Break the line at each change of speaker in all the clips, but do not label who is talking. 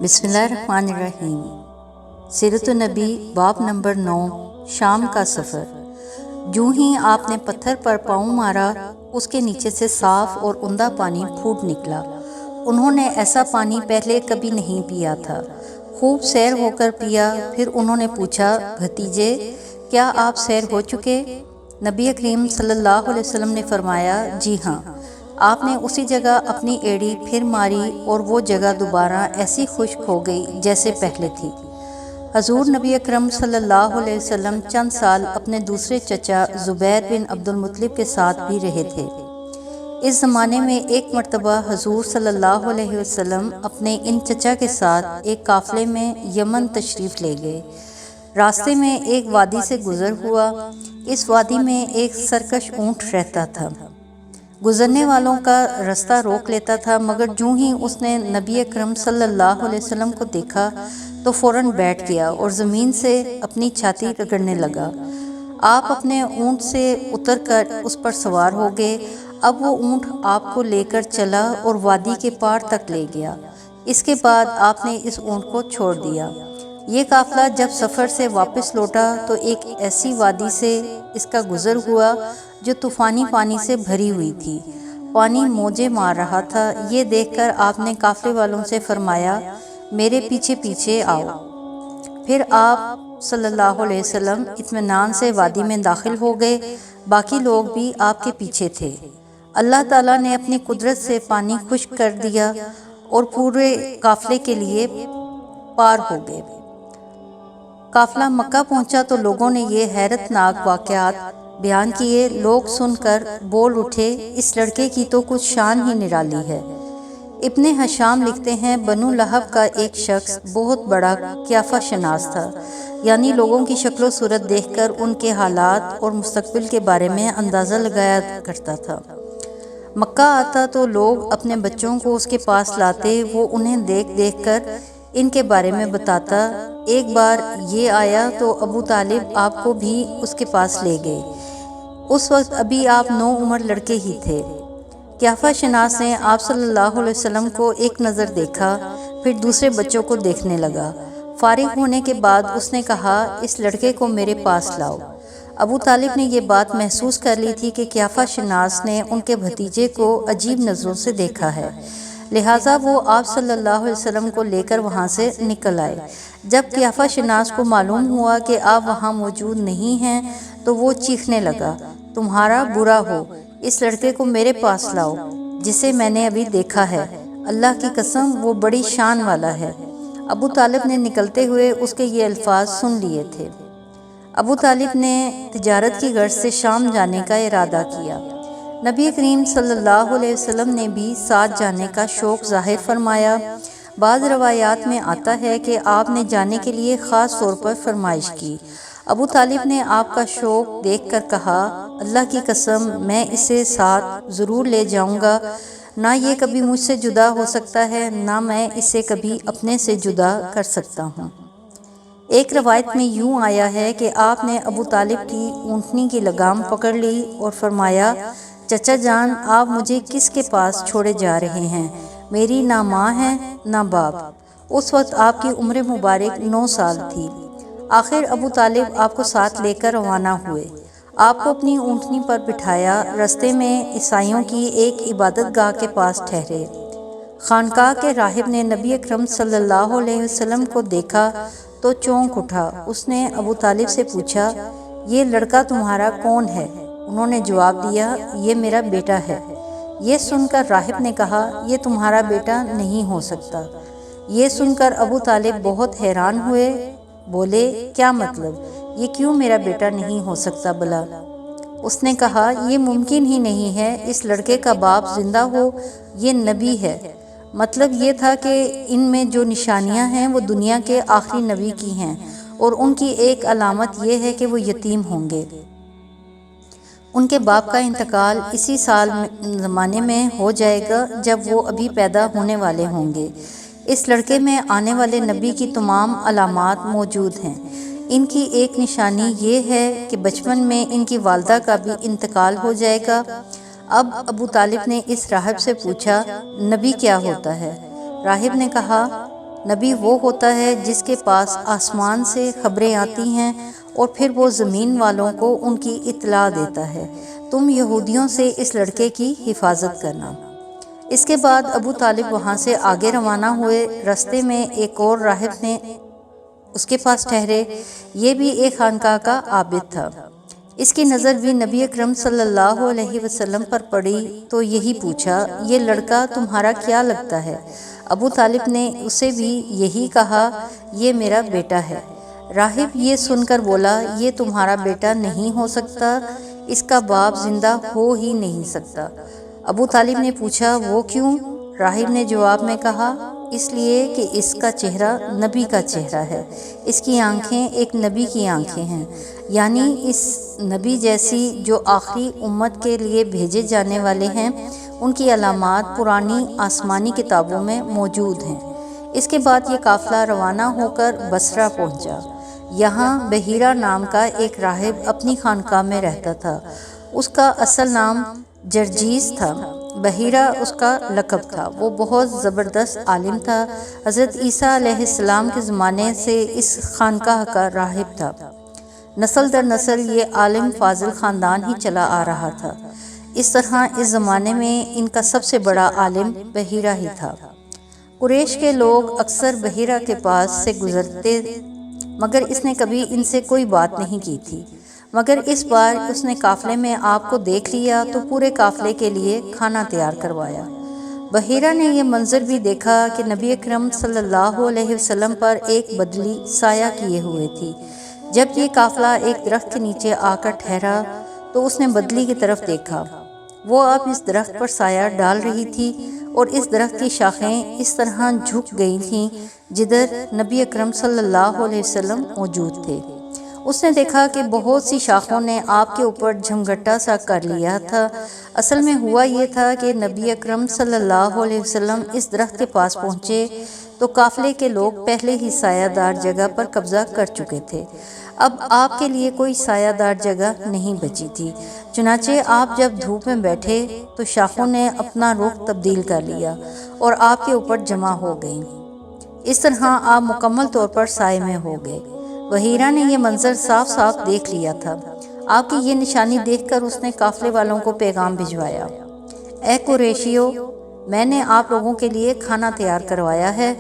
بسم اللہ الرحمن الرحیم۔ سیرت النبی باب نمبر 9 شام کا سفر۔ جو ہی آپ نے پتھر پر پاؤں مارا، اس کے نیچے سے صاف اور عمدہ پانی پھوٹ نکلا۔ انہوں نے ایسا پانی پہلے کبھی نہیں پیا تھا۔ خوب سیر ہو کر پیا۔ پھر انہوں نے پوچھا، بھتیجے کیا آپ سیر ہو چکے؟ نبی کریم صلی اللہ علیہ وسلم نے فرمایا، جی ہاں۔ آپ نے اسی جگہ اپنی ایڑی پھر ماری اور وہ جگہ دوبارہ ایسی خشک ہو گئی جیسے پہلے تھی۔ حضور نبی اکرم صلی اللہ علیہ وسلم چند سال اپنے دوسرے چچا زبیر بن عبد المطلب کے ساتھ بھی رہے تھے۔ اس زمانے میں ایک مرتبہ حضور صلی اللہ علیہ وسلم اپنے ان چچا کے ساتھ ایک قافلے میں یمن تشریف لے گئے۔ راستے میں ایک وادی سے گزر ہوا۔ اس وادی میں ایک سرکش اونٹ رہتا تھا۔ گزرنے والوں کا رستہ روک لیتا تھا، مگر جوں ہی اس نے نبی اکرم صلی اللہ علیہ وسلم کو دیکھا تو فوراً بیٹھ گیا اور زمین سے اپنی چھاتی رگڑنے لگا۔ آپ اپنے اونٹ سے اتر کر اس پر سوار ہو گئے۔ اب وہ اونٹ آپ کو لے کر چلا اور وادی کے پار تک لے گیا۔ اس کے بعد آپ نے اس اونٹ کو چھوڑ دیا۔ یہ قافلہ جب سفر سے واپس لوٹا تو ایک ایسی وادی سے اس کا گزر ہوا جو طوفانی پانی سے بھری ہوئی تھی۔ پانی موجیں مار رہا تھا۔ یہ دیکھ کر آپ نے قافلے والوں سے فرمایا، میرے پیچھے پیچھے آؤ۔ پھر آپ صلی اللہ علیہ وسلم اطمینان سے وادی میں داخل ہو گئے۔ باقی لوگ بھی آپ کے پیچھے تھے۔ اللہ تعالیٰ نے اپنی قدرت سے پانی خشک کر دیا اور پورے قافلے کے لیے پار ہو گئے۔ قافلہ مکہ پہنچا تو لوگوں نے یہ حیرت ناک واقعات بیان کیے۔ لوگ سن کر بول اٹھے، اس لڑکے کی تو کچھ شان ہی نرالی ہے۔ ابن ہشام لکھتے ہیں، بنو لہب کا ایک شخص بہت بڑا قیافہ شناس تھا، یعنی لوگوں کی شکل و صورت دیکھ کر ان کے حالات اور مستقبل کے بارے میں اندازہ لگایا کرتا تھا۔ مکہ آتا تو لوگ اپنے بچوں کو اس کے پاس لاتے، وہ انہیں دیکھ دیکھ کر ان کے بارے میں بتاتا۔ ایک بار یہ آیا تو ابو طالب آپ کو بھی اس کے پاس لے گئے۔ اس وقت ابھی آپ 9 عمر لڑکے ہی تھے۔ قیافہ شناس نے آپ صلی اللہ علیہ وسلم کو ایک نظر دیکھا، پھر دوسرے بچوں کو دیکھنے لگا۔ فارغ ہونے کے بعد اس نے کہا، اس لڑکے کو میرے پاس لاؤ۔ ابو طالب نے یہ بات محسوس کر لی تھی کہ قیافہ شناس نے ان کے بھتیجے کو عجیب نظروں سے دیکھا ہے، لہٰذا وہ آپ صلی اللہ علیہ وسلم کو لے کر وہاں سے نکل آئے۔ جب قیافہ شناس کو معلوم ہوا کہ آپ وہاں موجود نہیں ہیں تو وہ چیخنے لگا، تمہارا برا ہو، اس لڑکے کو میرے پاس لاؤ جسے میں نے ابھی دیکھا ہے، اللہ کی قسم وہ بڑی شان والا ہے۔ ابو طالب نے نکلتے ہوئے اس کے یہ الفاظ سن لیے تھے۔ ابو طالب نے تجارت کی غرض سے شام جانے کا ارادہ کیا۔ نبی کریم صلی اللہ علیہ وسلم نے بھی ساتھ جانے کا شوق ظاہر فرمایا۔ بعض روایات میں آتا ہے کہ آپ نے جانے کے لیے خاص طور پر فرمائش کی۔ ابو طالب نے آپ کا شوق دیکھ کر کہا، اللہ کی قسم میں اسے ساتھ ضرور لے جاؤں گا، نہ یہ کبھی مجھ سے جدا ہو سکتا ہے، نہ میں اسے کبھی اپنے سے جدا کر سکتا ہوں۔ ایک روایت میں یوں آیا ہے کہ آپ نے ابو طالب کی اونٹنی کی لگام پکڑ لی اور فرمایا، چچا جان آپ مجھے کس کے پاس چھوڑے جا رہے ہیں؟ میری نہ ماں ہے نہ باپ۔ اس وقت آپ کی عمر مبارک 9 سال تھی۔ آخر ابو طالب آپ کو ساتھ لے کر روانہ ہوئے۔ آپ کو اپنی اونٹنی پر بٹھایا، رستے میں عیسائیوں کی ایک عبادت گاہ کے پاس ٹھہرے۔ خانقاہ کے راہب نے نبی اکرم صلی اللہ علیہ وسلم کو دیکھا تو چونک اٹھا۔ اس نے ابو طالب سے پوچھا، یہ لڑکا تمہارا کون ہے؟ انہوں نے جواب دیا، یہ میرا بیٹا ہے۔ یہ سن کر راہب نے کہا، یہ تمہارا بیٹا نہیں ہو سکتا۔ یہ سن کر ابو طالب بہت حیران ہوئے، بولے، کیا مطلب؟ یہ کیوں میرا بیٹا نہیں ہو سکتا بھلا؟ اس نے کہا، یہ ممکن ہی نہیں ہے، اس لڑکے کا باپ زندہ ہو، یہ نبی ہے۔ مطلب یہ تھا کہ ان میں جو نشانیاں ہیں وہ دنیا کے آخری نبی کی ہیں، اور ان کی ایک علامت یہ ہے کہ وہ یتیم ہوں گے۔ ان کے باپ کا انتقال اسی زمانے میں ہو جائے گا جب وہ ابھی پیدا ہونے والے ہوں گے۔ اس لڑکے میں آنے والے نبی کی تمام علامات موجود ہیں۔ ان کی ایک نشانی یہ ہے کہ بچپن میں ان کی والدہ کا بھی انتقال ہو جائے گا۔ اب ابو طالب نے اس راہب سے پوچھا، نبی کیا ہوتا ہے؟ راہب نے کہا، نبی وہ ہوتا ہے جس کے پاس آسمان سے خبریں آتی ہیں اور پھر وہ زمین والوں کو ان کی اطلاع دیتا ہے۔ تم یہودیوں سے اس لڑکے کی حفاظت کرنا۔ اس کے بعد ابو طالب وہاں سے آگے روانہ ہوئے۔ رستے میں ایک اور راہب نے اس کے پاس ٹھہرے۔ یہ بھی ایک خانقاہ کا عابد تھا۔ اس کی نظر بھی نبی اکرم صلی اللہ علیہ وسلم پر پڑی تو یہی پوچھا، یہ لڑکا تمہارا کیا لگتا ہے؟ ابو طالب نے اسے بھی یہی کہا، یہ میرا بیٹا ہے۔ راہب یہ سن کر بولا، یہ تمہارا بیٹا نہیں ہو سکتا، اس کا باپ زندہ ہو ہی نہیں سکتا۔ ابو طالب نے پوچھا، وہ کیوں؟ راہب نے جواب میں کہا، اس لیے کہ اس کا چہرہ نبی کا چہرہ ہے، اس کی آنکھیں ایک نبی کی آنکھیں ہیں، یعنی اس نبی جیسی جو آخری امت کے لیے بھیجے جانے والے ہیں، ان کی علامات پرانی آسمانی کتابوں میں موجود ہیں۔ اس کے بعد یہ قافلہ روانہ ہو کر بصرہ پہنچا۔ یہاں بحیرہ نام کا ایک راہب اپنی خانقاہ میں رہتا تھا۔ اس کا اصل نام جرجیس تھا، بحیرہ اس کا لقب تھا۔ وہ بہت زبردست عالم تھا۔ حضرت عیسیٰ علیہ السلام کے زمانے سے اس خانقاہ کا راہب تھا۔ نسل در نسل یہ عالم فاضل خاندان ہی چلا آ رہا تھا۔ اس طرح اس زمانے میں ان کا سب سے بڑا عالم بحیرہ ہی تھا۔ قریش کے لوگ اکثر بحیرہ کے پاس سے گزرتے مگر اس نے کبھی ان سے کوئی بات نہیں کی تھی۔ مگر اس بار اس نے قافلے میں آپ کو دیکھ لیا تو پورے قافلے کے لیے کھانا تیار کروایا۔ بحیرہ نے یہ منظر بھی دیکھا کہ نبی اکرم صلی اللہ علیہ وسلم پر ایک بدلی سایہ کیے ہوئے تھی۔ جب یہ قافلہ ایک درخت کے نیچے آ کر ٹھہرا تو اس نے بدلی کی طرف دیکھا۔ وہ اب اس درخت پر سایہ ڈال رہی تھی اور اس درخت کی شاخیں اس طرح جھک گئی تھیں جدھر نبی اکرم صلی اللہ علیہ وسلم موجود تھے۔ اس نے دیکھا کہ بہت سی شاخوں نے آپ کے اوپر جھمگٹا سا کر لیا تھا۔ اصل میں ہوا یہ تھا کہ نبی اکرم صلی اللہ علیہ وسلم اس درخت کے پاس پہنچے تو قافلے کے لوگ پہلے ہی سایہ دار جگہ پر قبضہ کر چکے تھے۔ اب آپ کے لیے کوئی سایہ دار جگہ نہیں بچی تھی۔ چنانچہ آپ جب دھوپ میں بیٹھے تو شاخوں نے اپنا رخ تبدیل کر لیا اور آپ کے اوپر جمع ہو گئیں۔ اس طرح آپ مکمل طور پر سائے میں ہو گئے۔ بحیرہ نے یہ منظر صاف صاف دیکھ لیا تھا۔ آپ کی یہ نشانی دیکھ کر اس نے قافلے والوں کو پیغام بھجوایا، اے قریشیو، میں نے آپ لوگوں کے لیے کھانا تیار کروایا ہے۔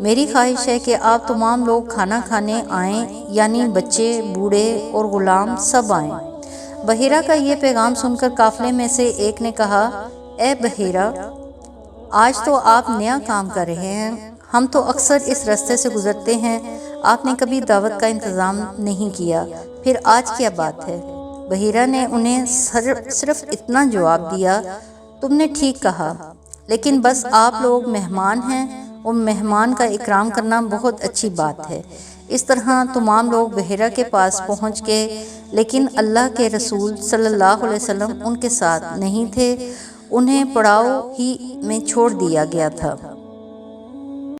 میری خواہش ہے کہ آپ تمام لوگ کھانا کھانے آئیں، یعنی بچے، بوڑھے اور غلام سب آئیں۔ بحیرہ کا یہ پیغام سن کر قافلے میں سے ایک نے کہا، اے بحیرہ، آج تو آپ نیا کام کر رہے ہیں۔ ہم تو اکثر اس راستے سے گزرتے ہیں، آپ نے کبھی دعوت کا انتظام نہیں کیا، پھر آج کیا بات ہے؟ بحیرہ نے انہیں صرف اتنا جواب دیا، تم نے ٹھیک کہا، لیکن بس آپ لوگ مہمان ہیں اور مہمان کا اکرام کرنا بہت اچھی بات ہے۔ اس طرح تمام لوگ بحیرہ کے پاس پہنچ گئے، لیکن اللہ کے رسول صلی اللہ علیہ وسلم ان کے ساتھ نہیں تھے، انہیں پڑاؤ ہی میں چھوڑ دیا گیا تھا۔